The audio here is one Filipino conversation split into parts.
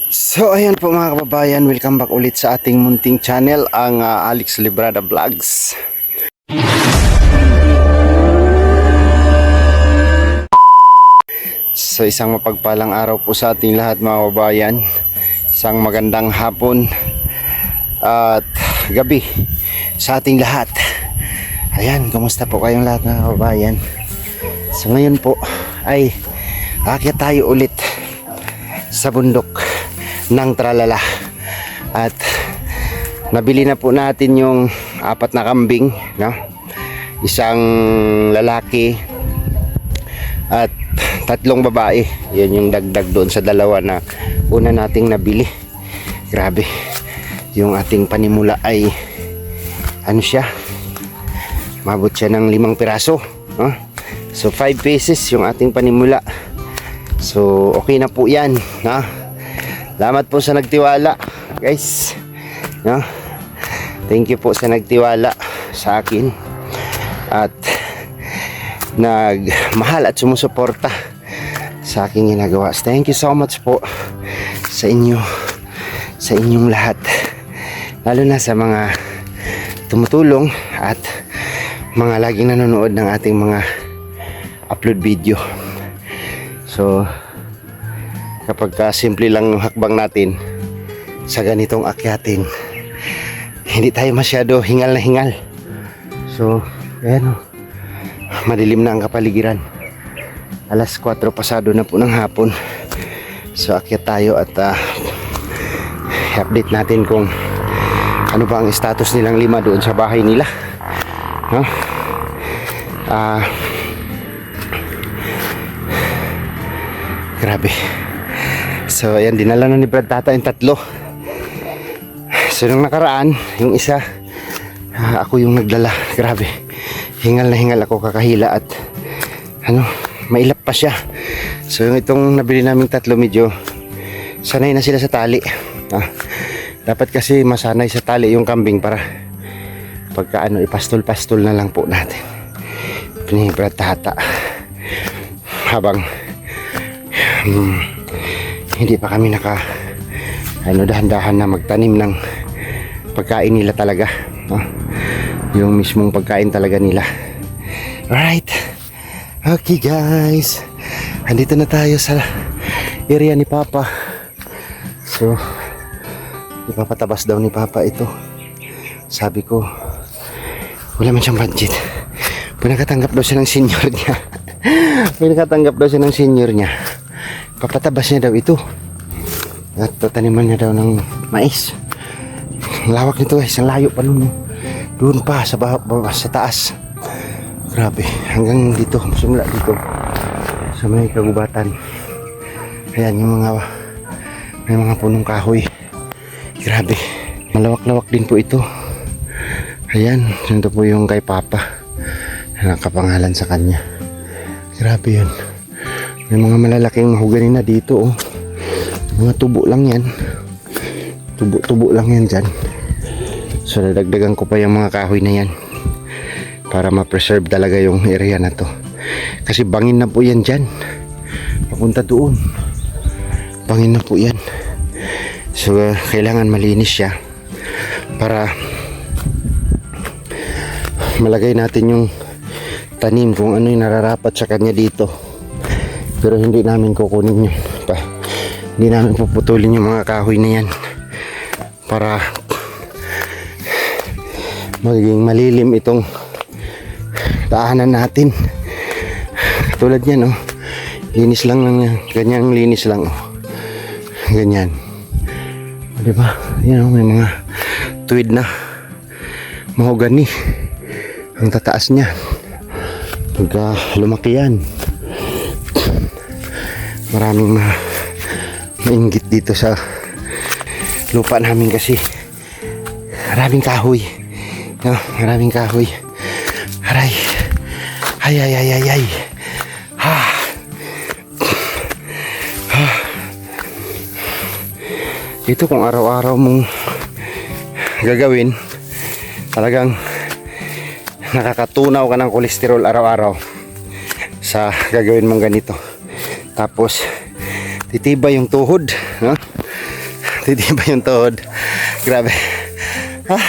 So ayan po mga kababayan, welcome back ulit sa ating munting channel, ang Alex Librada Vlogs. So isang mapagpalang araw po sa ating lahat mga kababayan. Isang magandang hapon at gabi sa ating lahat. Ayan, kumusta po kayong lahat mga kababayan? So ngayon po ay aakyat tayo ulit sa bundok ng Tralala at nabili na po natin yung 4 na kambing, no? Isang lalaki at 3 babae. Yan yung dagdag doon sa 2 na una nating nabili. Grabe, yung ating panimula ay ano siya, mabot siya ng 5 piraso, no? So 5 pieces yung ating panimula. So okay na po yan, no? Salamat po sa nagtiwala, guys, no? Thank you po sa nagtiwala sa akin at nagmahal at sumusuporta sa aking ginagawa. Thank you so much po sa inyo, sa inyong lahat, lalo na sa mga tumutulong at mga laging nanonood ng ating mga upload video. So kapag simple lang yung hakbang natin sa ganitong akyatin, hindi tayo masyado hingal na hingal. So ayan, madilim na ang kapaligiran, alas 4 pasado na po ng hapon. So akyat tayo at i-update natin kung ano ba ang status nilang 5 doon sa bahay nila, no? Grabe. So ayan, dinala na ni Brad Tata yung 3. So nung nakaraan, yung isa, ako yung nagdala. Grabe, hingal na hingal ako kakahila at ano, mailap pa siya. So yung itong nabili naming 3, medyo sanay na sila sa tali. Dapat kasi masanay sa tali yung kambing para pagka ano, ipastol-pastol na lang po natin ni Brad Tata habang hindi pa kami dahan-dahan na magtanim ng pagkain nila talaga, no? Yung mismong pagkain talaga nila. Alright, okay guys, andito na tayo sa area ni Papa. So ipapatabas daw ni Papa ito. Sabi ko, wala man siyang budget. Pinakatanggap daw siya ng senior niya. Pinakatanggap daw siya ng senior niya. Papatabas niya daw ito at tataniman niya daw ng mais. Ang lawak nito guys, ang layo pa nun, doon pa sa sa taas. Grabe, hanggang dito, simula dito sa may kagubatan. Ayan yung may mga punong kahoy. Grabe, malawak-lawak din po ito. Ayan, ito po yung kay Papa na nakapangalan sa kanya. Grabe yun. May mga malalaking mahogani na dito, oh. Mga tubo lang yan. Tubo lang yan dyan. So nadagdagan ko pa yung mga kahoy na yan para ma-preserve talaga yung area na to. Kasi bangin na po yan dyan. Papunta doon, bangin na po yan. So kailangan malinis siya para malagay natin yung tanim kung ano yung nararapat sa kanya dito. Pero hindi namin kukunin yun hindi namin puputulin yung mga kahoy na yan para magiging malilim itong daanan natin. Katulad yan, oh. Linis lang yan, ganyang linis lang, oh. Ganyan, diba? Yan, oh, may mga tuwid na mahogani ang tataas niya pagka lumaki yan. Maraming mainggit dito sa lupa namin kasi maraming kahoy, no? Maraming kahoy. Aray, ay. Ito kung araw-araw mong gagawin, talagang nakakatunaw ka ng kolesterol araw-araw sa gagawin mong ganito. Tapos titibay yung tuhod, no? Titiba yung tuhod. Grabe. Ah.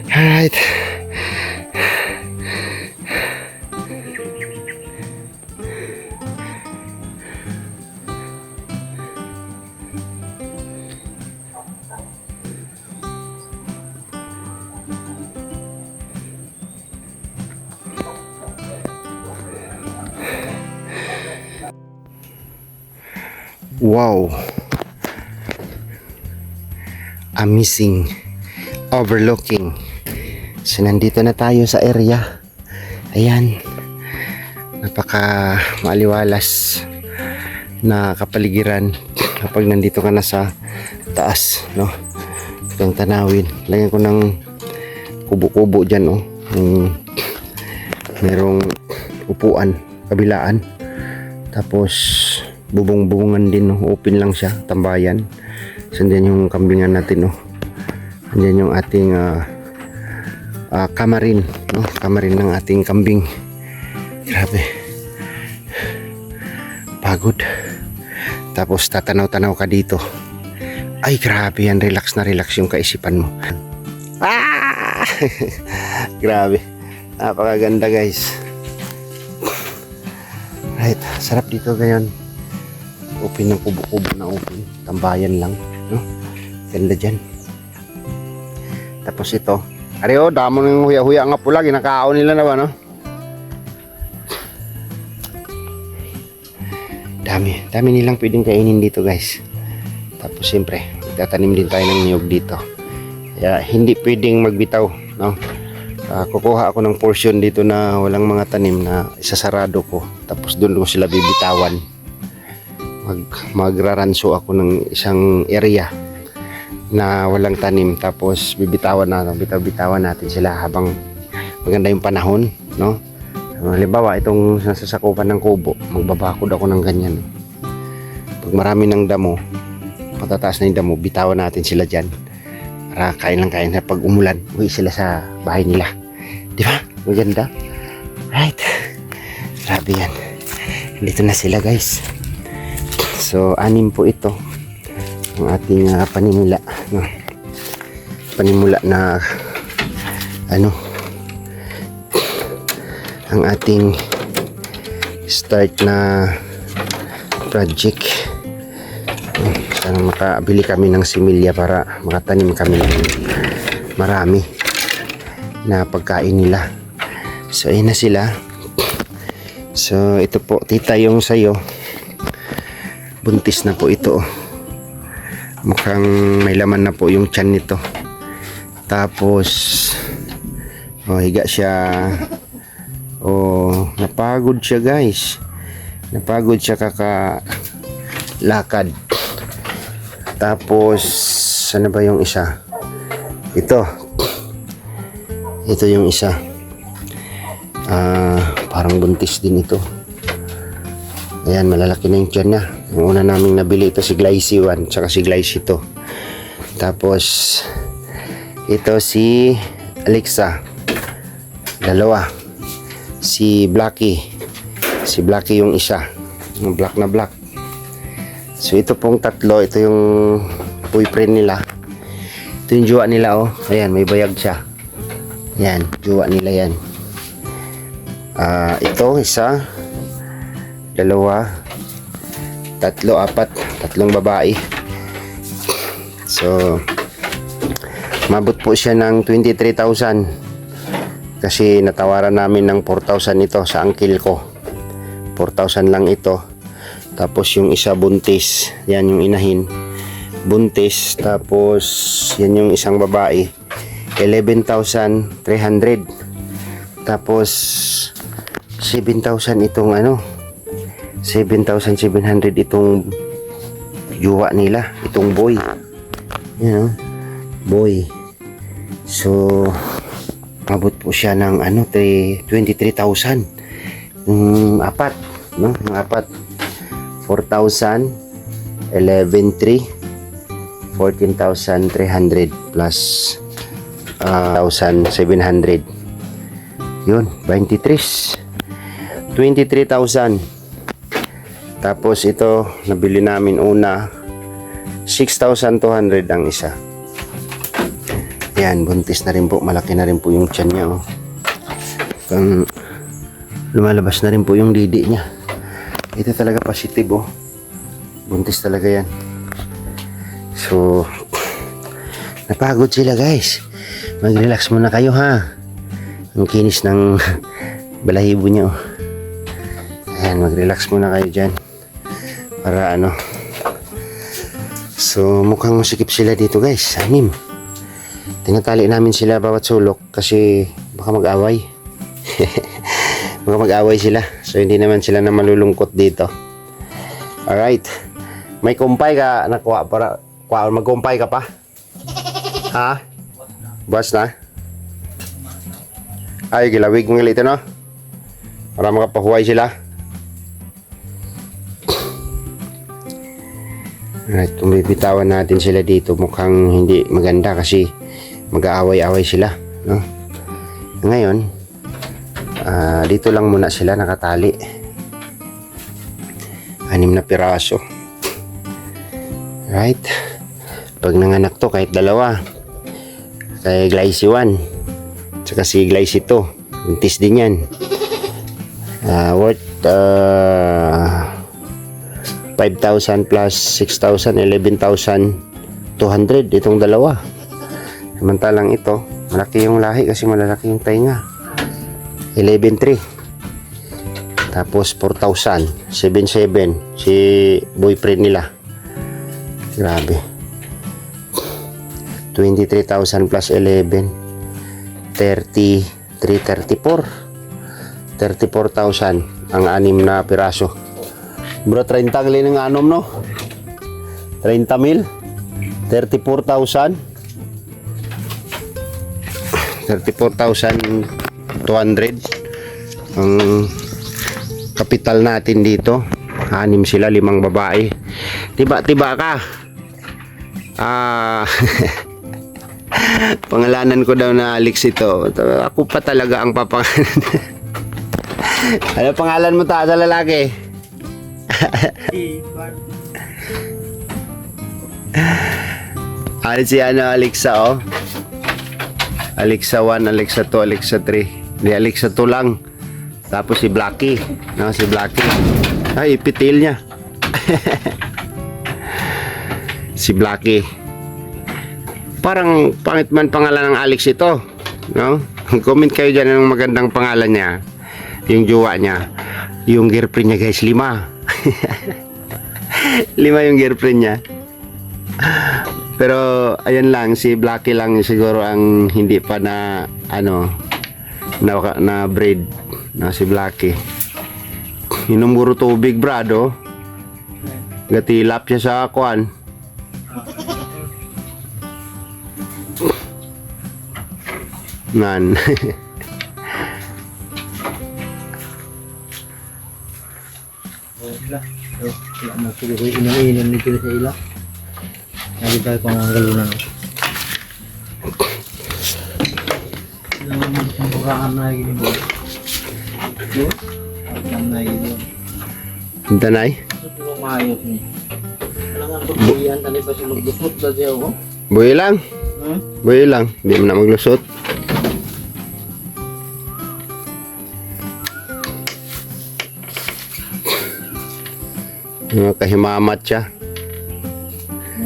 Alright. Wow. Amazing. Overlooking. So nandito na tayo sa area. Ayan. Napaka maaliwalas na kapaligiran kapag nandito ka na sa taas, no? Itong tanawin. Lagyan ko ng kubo-kubo dyan, oh. Merong upuan kabilaan. Tapos bubong-bubungan din, no? Open lang siya, tambayan. So andyan yung kambingan natin, no? Andyan yung ating kamarin, no? Kamarin ng ating kambing. Grabe. Pagod. Tapos tatanaw-tanaw ka dito. Ay, grabe yan. Relax na relax yung kaisipan mo. Ah! Grabe. Napakaganda, guys. Right. Sarap dito ngayon. Open ng kubo-kubo na open. Tambayan lang, no? Ganda dyan. Tapos ito. Areo, damo ng huya-huya nga pula. Ginakaon nila na ba, no? Dami nilang pwedeng kainin dito, guys. Tapos siyempre, tatanim din tayo ng niyog dito. Kaya hindi pwedeng magbitaw, no? Kukuha ako ng portion dito na walang mga tanim na isasarado ko. Tapos doon ko sila bibitawan. Magraranso ako ng isang area na walang tanim. Tapos bibitawan natin sila habang maganda yung panahon, no? Halimbawa, itong nasasakupan ng kubo, magbabakod ako ng ganyan. Pag marami ng damo, patataas na yung damo, bitawan natin sila dyan. Para kain lang kain. Pag umulan, uwi sila sa bahay nila. Di ba? Maganda. Right. Grabe yan. Dito na sila, guys. So, 6 po ito. Ang ating panimula. No? Panimula na ang ating start na project. Sana makabili kami ng similya para makatanim kami ng marami na pagkain nila. So ayun na sila. So ito po, tita, yung sayo buntis na po ito. Mukhang may laman na po yung tiyan nito. Tapos higa siya. Napagod siya, guys. Napagod siya kakalakad. Tapos ano ba yung isa? Ito yung isa. Parang buntis din ito. Ayan, malalaki na yung tiyan niya. Yung una naming nabili ito si Glycy 1 tsaka si Glycy 2. Tapos ito si Alexa, 2. Si Blacky yung isa, yung black na black. So ito pong 3, ito yung boyfriend nila. Ito yung jowa nila, oh. Ayan, may bayag siya. Yan, jowa nila yan. Ito, 1, 2, 3, 4, 3 babae. So mabot po siya ng 23,000. Kasi natawaran namin ng 4,000 ito sa uncle ko. 4,000 lang ito. Tapos yung isa buntis. Yan yung inahin. Buntis. Tapos yan yung isang babae. 11,300. Tapos 7,000 itong 7,700 itong yuwa nila. Itong boy. Yan, boy. So mabot po siya ng 23,000. Yung 4, no? Yung 4. 4,000, 11,300, 14,300 plus 1,700. Yun, 23,000. Tapos ito, nabili namin una, 6,200 ang isa. Yan, buntis na rin po. Malaki na rin po yung tiyan niya. Oh. Lumalabas na rin po yung didi niya. Ito talaga positive. Oh. Buntis talaga yan. So, napagod sila guys. Mag-relax muna kayo ha. Ang kinis ng balahibo niya. Oh. Ayan, mag-relax muna kayo dyan. Para ano. So, mukhang masikip sila dito guys. Anim. Tinatali namin sila bawat sulok kasi baka mag-away. Baka mag-away sila. So, hindi naman sila na malulungkot dito. Alright. May kumpay ka nakuha para magkumpay ka pa? Ha? Buwas na? Ay, gilawig mo ito no? Para makapahuway sila. Alright, kung bibitawan natin sila dito mukhang hindi maganda kasi mag-aaway-away sila, no? Ngayon, dito lang muna sila nakatali. 6 na piraso. Right? Pag nanganak to kahit dalawa, kay Glycy 1 tsaka si Glycy 2, buntis din yan. Worth 5,000 plus 6,000, 11,200 itong dalawa. Samantalang ito, malaki yung lahi kasi malalaki yung tainga. 11,300. Tapos 4,000, 7,700 si boyfriend nila. Grabe. 23,000 plus 11, 34,000 ang 6 na piraso. Bro, 30 ang ng anom, no? 30,000, 34,000, 34,200 ang kapital natin dito. 6 sila, 5 babae. Tiba-tiba ka. Pangalanan ko daw na Alex ito. Ako pa talaga ang papangalan. Ano pangalan mo ta sa lalaki? Si Alexa, oh. Alexa 1, Alexa 2, Alexa 3. Di Alexa 2 lang. Tapos si Blacky. No, si Blacky. Ay, ipitil niya. Si Blacky. Parang pangit man pangalan ng Alex ito, no? Comment kayo dyan ng magandang pangalan niya. Yung jowa niya. Yung girlfriend niya guys, 5. 5 yung girlfriend niya. Pero ayan lang, si Blacky lang siguro ang hindi pa na na breed na si Blacky. Inom guro tubig brado. Gatilap siya sa kuan. Nan. Inom nito sa ila. Lagi tayo pang galunan. Ang bukaan na gini mo. Ang na gini. Tanay. Ito maayos ni. Alangan ko buyan tani pa si maglusot sa diyo ko. Buhay lang. Buhay lang. Hindi mo na maglusot. Kahimamat siya.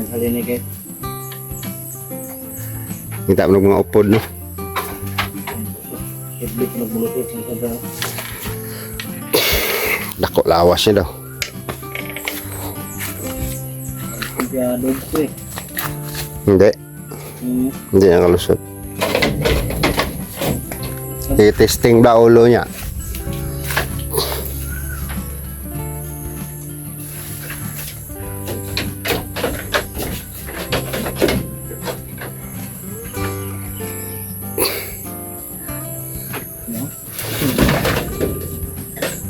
Halinig eh. Kita mo mga upod, no? Iblik nagmulutot sa sada. Dako lawas niya daw. Kumpiyado ko eh. Hindi. Hindi na kalusot. I-testing ba ulo niya?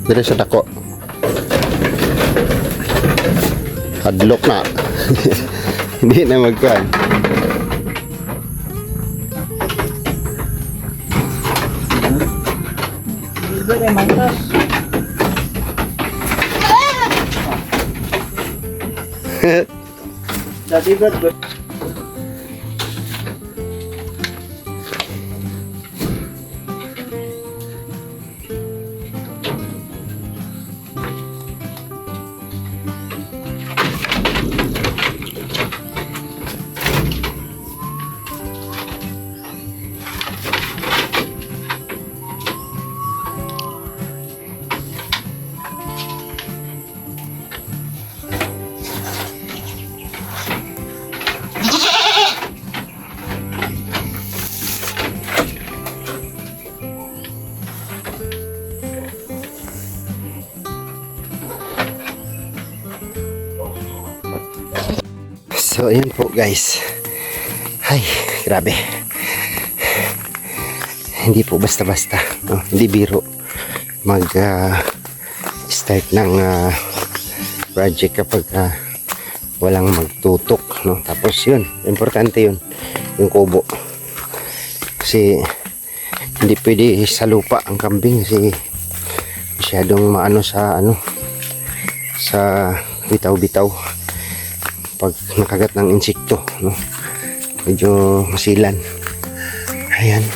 Dire sa dako. Hadlok na. Hindi na magkuhan. Hindi na mantas. Dati ba? So, ayan po guys. Ay, grabe. Hindi po basta-basta. No? Hindi biro mag-start ng project kapag walang magtutok. No? Tapos yun, importante yun. Yung kubo. Kasi hindi pwede sa lupa ang kambing kasi masyadong maano sa sa bitaw-bitaw pag nakagat ng insekto, no? Medyo masilan. Ayan.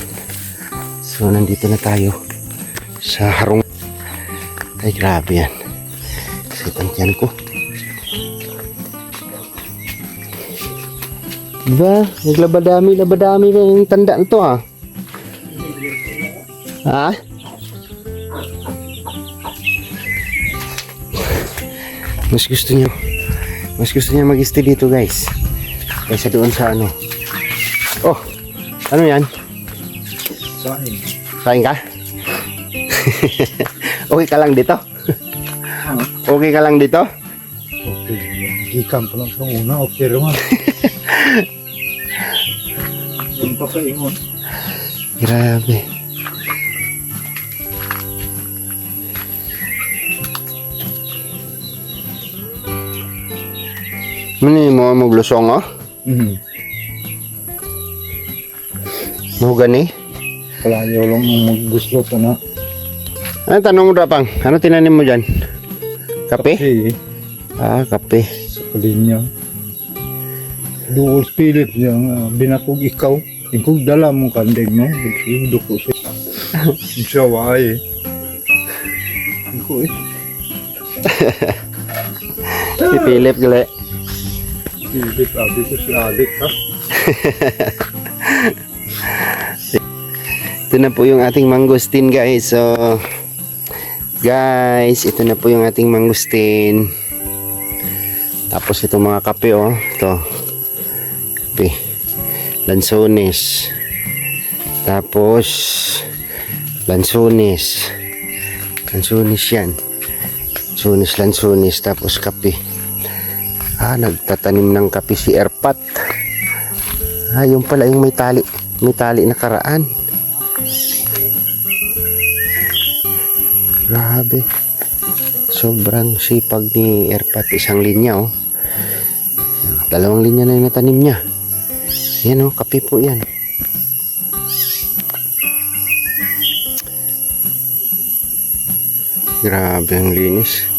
So, nandito na tayo sa harong. Ay, grabe yan. Sakit yan ko. Diba? Naglabadami pa yung tanda nito, ah. Ha? Mas gusto niya mag-stay dito guys kaysa doon sa ano. Oh, ano yan? Saing ka? Okay ka lang dito? Okay ka lang dito? Okay. Ikan pa lang sa una. Okay naman. Yung papaingon. Grabe. Mani mo maglusong, oh? Mo gani? Kaya ayaw lang maggusto pa na. Ano tanong mo Rapang? Ano tinanim mo dyan? Kape? Ah, kape. Sa kalinya. Dual spirit yung binakog ikaw. Ikog dala mo kandeng no. Ito ko siya. Siya waay. Iko eh. Si Philip gali. Philip, abi ko si Alec ha. Ito na po yung ating mangustin guys. So guys, ito na po yung ating mangustin. Tapos itong mga kape, oh. Ito. Kape. Lansones. Tapos lansones. Lansones yan. Lansones. Tapos kape. Ah, nagtatanim ng kape si Erpat. Ah, yung pala yung may tali. May tali na karaan. Grabe. Sobrang sipag ni Erpat. Isang linya, oh. Dalawang linya na yung natanim niya. Yan, oh. Kape po yan. Grabe ang linis.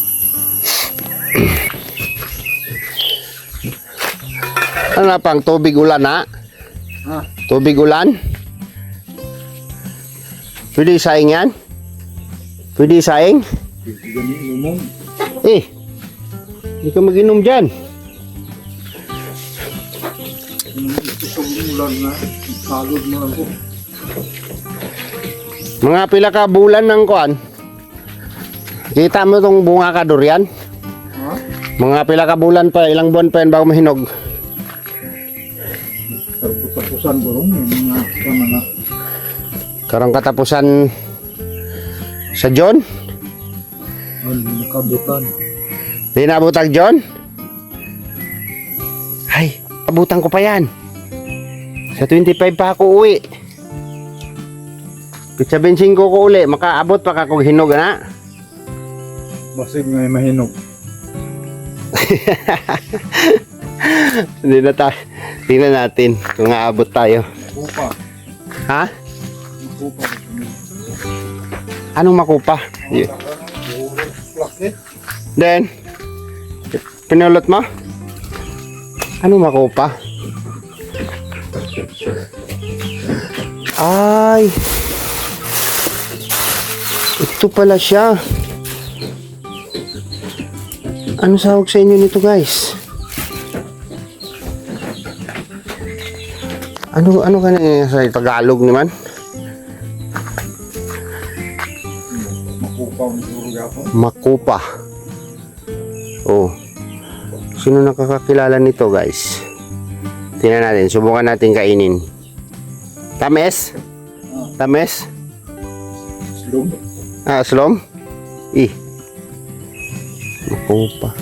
Ano na pang tubig ulan, ha? Ha? Tubig ulan? Pwede isaing yan? Pwede isaing? Ganun lumong. Eh, hindi ka mag-inom dyan. Ito sa bulan na. Salod mo lang ko. Mga pila ka bulan ng kuan. Kita mo itong bunga ka durian? Ha? Mga pila ka bulan pa, ilang buwan pa yan bago mahinog. Tapusan ko rin. Mga Karang katapusan sa John? nakabutan. Di naabutag John? Ay, abutan ko pa yan. Sa 25 pa ako uwi. Pitsa bensin ko uli, makaabot pa ka kung hinog na. Basig may mahinog. Hindi na tayo. Tingnan natin kung aabot tayo. Makupa. Ha? Makupa. Anong makupa? Plakit. Then, pinulot mo? Ano makopa? Ay! Ito pala siya. Ano sawag sa inyo nito, guys? Ano ka na sa Tagalog naman? Makupa. Oh. Sino nakakakilala nito, guys? Tingnan natin. Subukan natin kainin. Tamis? Tamis? Slum. Slom? Makupa.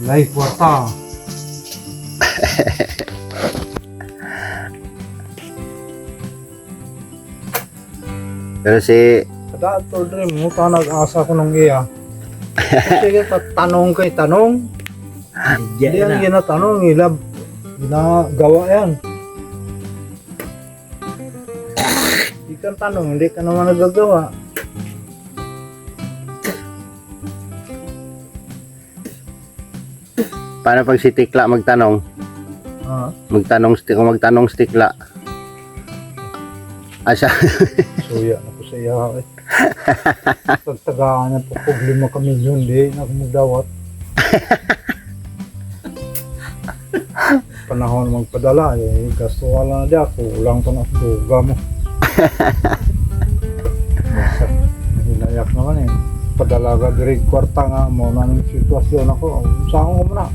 Life wata. Pero si... Kada to dream mo ta nag-asa ko nung iya. Sige tanong kay tanong. Hindi ang ginatanong ilab. Ginagawa yan. Hindi ka tanong, hindi ka naman nagagawa. Paano pag si Tikla magtanong? Kung magtanong si Tikla. Asa? Suya na ko sa iya eh. Pagtagaan na po problema kami yun, di na ako magdawat. Panahon magpadala, eh, gasto wala na di ako, ulang pa na duga mo. Hinayak naman eh. Padala ka grade kwarta nga mo na ng sitwasyon ako. Saan ko muna?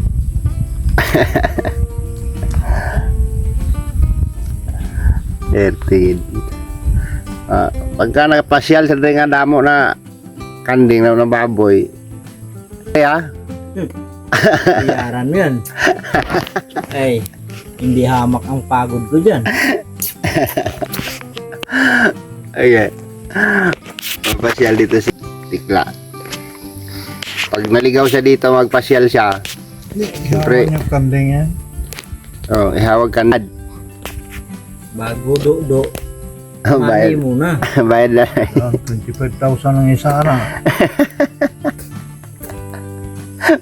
Ertid. Pagka nagpasyal sa nga damo na kanding na baboy. Kaya? Iyaran mo yan. Ay, hindi hamak ang pagod ko dyan. Okay. Magpasyal dito si Tikla. Pag naligaw siya dito, magpasyal siya. Siyempre. Yung kanding yan. Ihawag ka na. Bago do. Bayad. Mali muna. Bayad na. 25,000 ang isa na.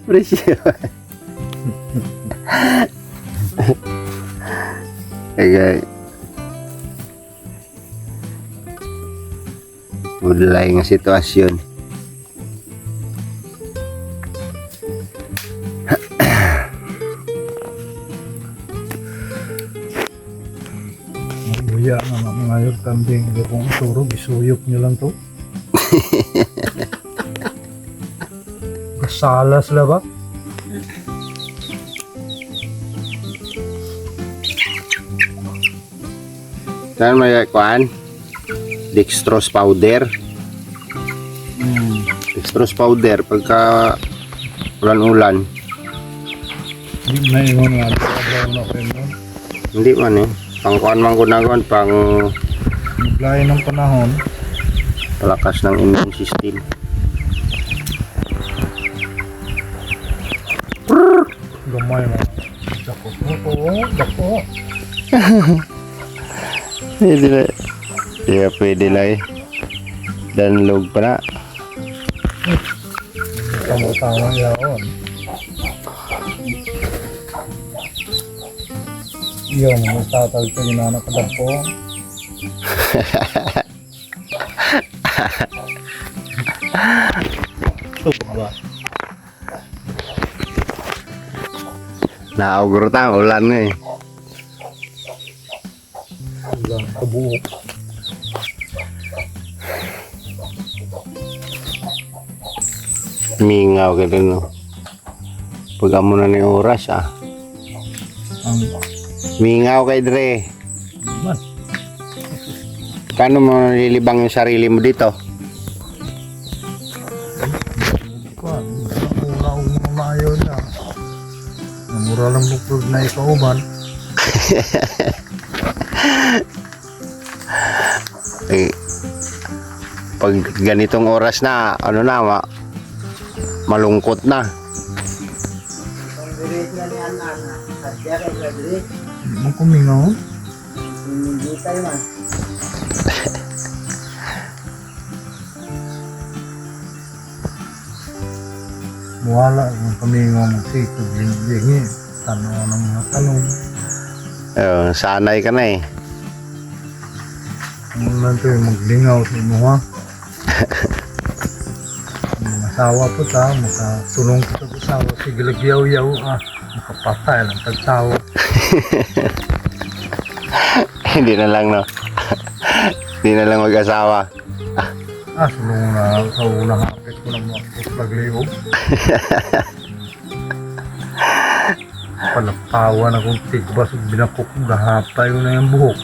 Presyo. Okay. Budlay nga sitwasyon. Buya na mga yung kambing. Hindi kong iturog, isuyok nyo lang to. Kasala sila ba? Saan may kuhaan? Dextrose powder. Dextrose powder pagka ulan-ulan. Hindi na yun nga. Pagkabaw na kayo mo. Hindi man pangkuhan man gunagon pang Maglayo ng panahon. palakas ng immune system. Gamay mo. Dako po. Dako. Pwede na. Yeah, pwede lang Danlog pa na. Tama-tama yaon. Yun, magtatag sa ginana ka dako. Ba? Naugro ta, ulan nga Ulang kabuok. Mingaw ka rin Pag amo na ni oras Ang Mingaw kay Dre. man. Kano mo nililibang yung sarili mo dito? Kuan, mura og mga maayo na. Mura lang bukrog na ikauban. Pag ganitong oras na, malungkot na. Mo kumingaw. Hindi tayo man. Wala yung kumingaw mo sito. Hindi. tanaw ng mga tanong. Sanay ka na eh. Muna ito yung maglingaw sa imo ha. Ang asawa po ta, makatulong ko sa asawa. Sige lagyaw-yaw makapatay lang tagtawa. Hindi na lang no. Hindi na lang mag-asawa. Sulong na kaunang hapit ko ng mga puslagliw. Palaktawa na kung tigbas at binakok gahapay ko na yung buhok.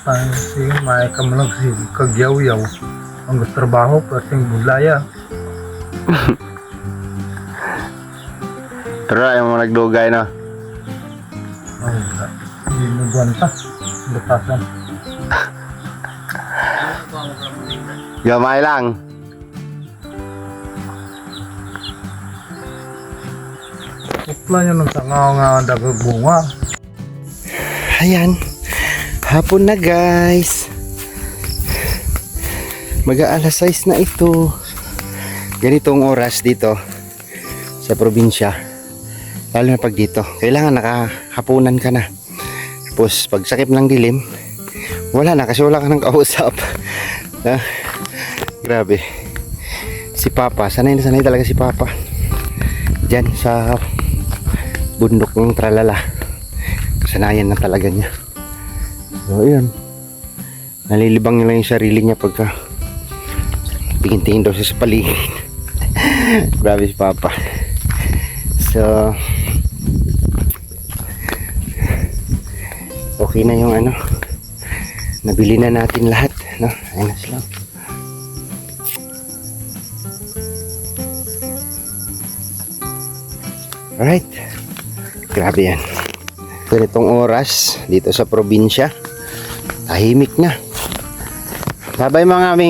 Tayo siya, may kamalang kagyaw-yaw. Ang trabaho, plasing budlaya. Pero ayaw mo nagdugay no. Ay, hindi mo gwanta. Batasan. Gamay lang. Kupla nyo ng tangaw nga dagang bunga. Ayan. Hapon na guys. Mag-aalas 6 na ito. Ganitong oras dito sa probinsya. Lalo na pag dito. Kailangan nakahapunan ka na. Tapos pag sakip ng dilim, wala na kasi wala ka nang kausap. Grabe. Si Papa, sanay na sanay talaga si Papa. Diyan sa bundok ng Tralala. Kasanayan na talaga niya. So, yun. Nalilibang niya lang yung sarili niya pagka tingin-tingin daw siya sa paligid. Grabe si Papa. So, okay na yung ano. Nabili na natin lahat. No? Ayun na sila. Alright. Grabe yan. Ganitong oras dito sa probinsya. Tahimik na. Babay mga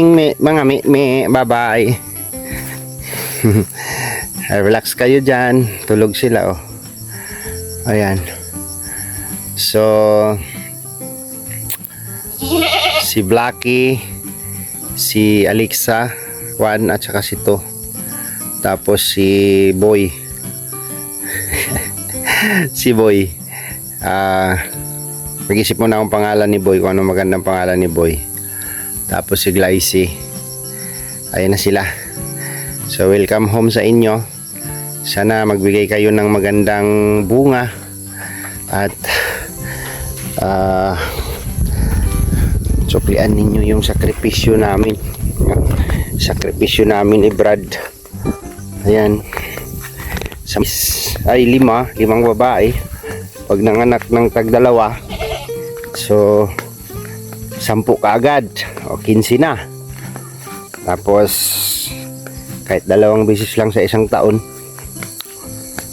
babay. Relax kayo dyan. Tulog sila oh. Ayan. So si Blacky, si Alexa, Juan at saka si To. Tapos si Boy. Si Boy. Mag-isip mo na akong pangalan ni Boy, kung ano magandang pangalan ni Boy. Tapos si Glycy. Ayan na sila. So welcome home sa inyo. Sana magbigay kayo ng magandang bunga at suklian ninyo yung sakripisyo namin. Sakripisyo namin ni Brad. Ayan. Ay limang babae. Pag nanganak ng tagdalawa, so 10 kaagad o 15 na. Tapos kahit 2 beses lang sa isang taon,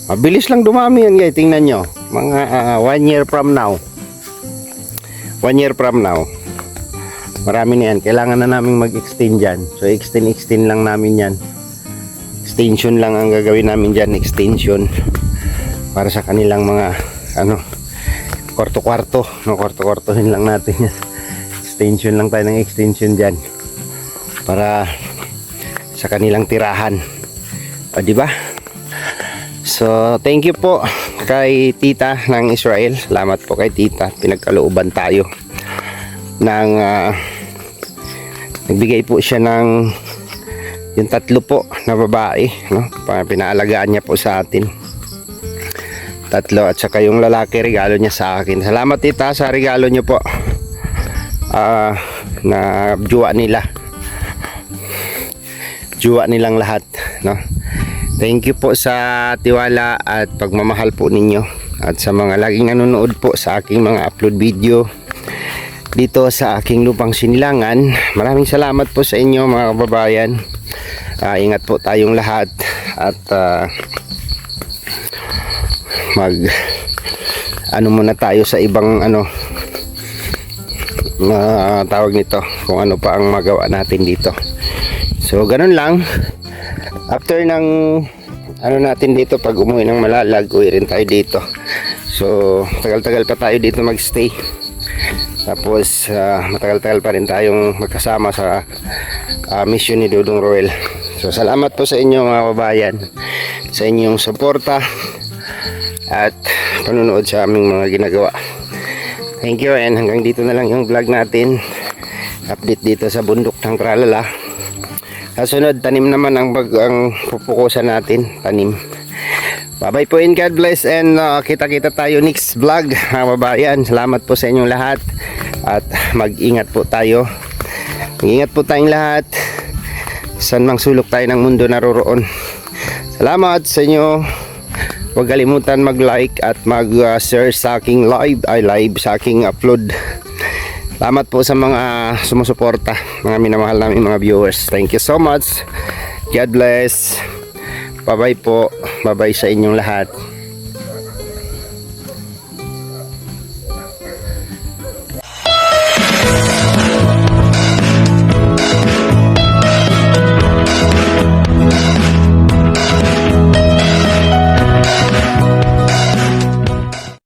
mabilis lang dumami yan guys. Tingnan nyo, mga 1 year from now, 1 year from now, marami na yan. Kailangan na namin mag-extend dyan. So extend lang namin yan. Extension lang ang gagawin namin dyan. Extension para sa kanilang mga kwarto-kwarto, no, kwarto-kwartohin lang natin yan. Extension lang tayo ng extension dyan para sa kanilang tirahan. O di ba? So thank you po kay Tita ng Israel. Salamat po kay Tita. Pinagkalooban tayo ng nagbigay po siya ng yung 3 po na babae, no? Pinaalagaan niya po sa atin. 3 at saka yung lalaki regalo niya sa akin. Salamat Tita sa regalo niyo po. Na juwa nilang lahat, no? Thank you po sa tiwala at pagmamahal po ninyo at sa mga laging nanonood po sa aking mga upload video dito sa aking lupang Sinilangan. Maraming salamat po sa inyo mga kababayan. Ingat po tayong lahat at muna tayo sa ibang tawag nito, kung ano pa ang magawa natin dito. So ganun lang. After ng natin dito, pag umuwi ng Malalag, uwi rin tayo dito. So tagal-tagal pa tayo dito magstay. Tapos matagal-tagal pa rin tayong magkasama sa mission ni Dudong Roel. So salamat po sa inyo mga kababayan, sa inyong suporta at panunood sa aming mga ginagawa. Thank you, and hanggang dito na lang yung vlog natin. Update dito sa bundok ng Tralala. Kasunod, tanim naman ang pupukusan natin, tanim. Bye-bye po and God bless, and kita-kita tayo next vlog, mga babayan. Salamat po sa inyong lahat at mag-ingat po tayo. Mag-ingat po tayong lahat. Saan mang sulok tayo ng mundo naroroon. Salamat sa inyo. Huwag kalimutan mag-like at mag-share sa aking live sa aking upload. Salamat po sa mga sumusuporta, mga minamahal namin mga viewers. Thank you so much. God bless. Bye-bye po. Bye-bye sa inyong lahat.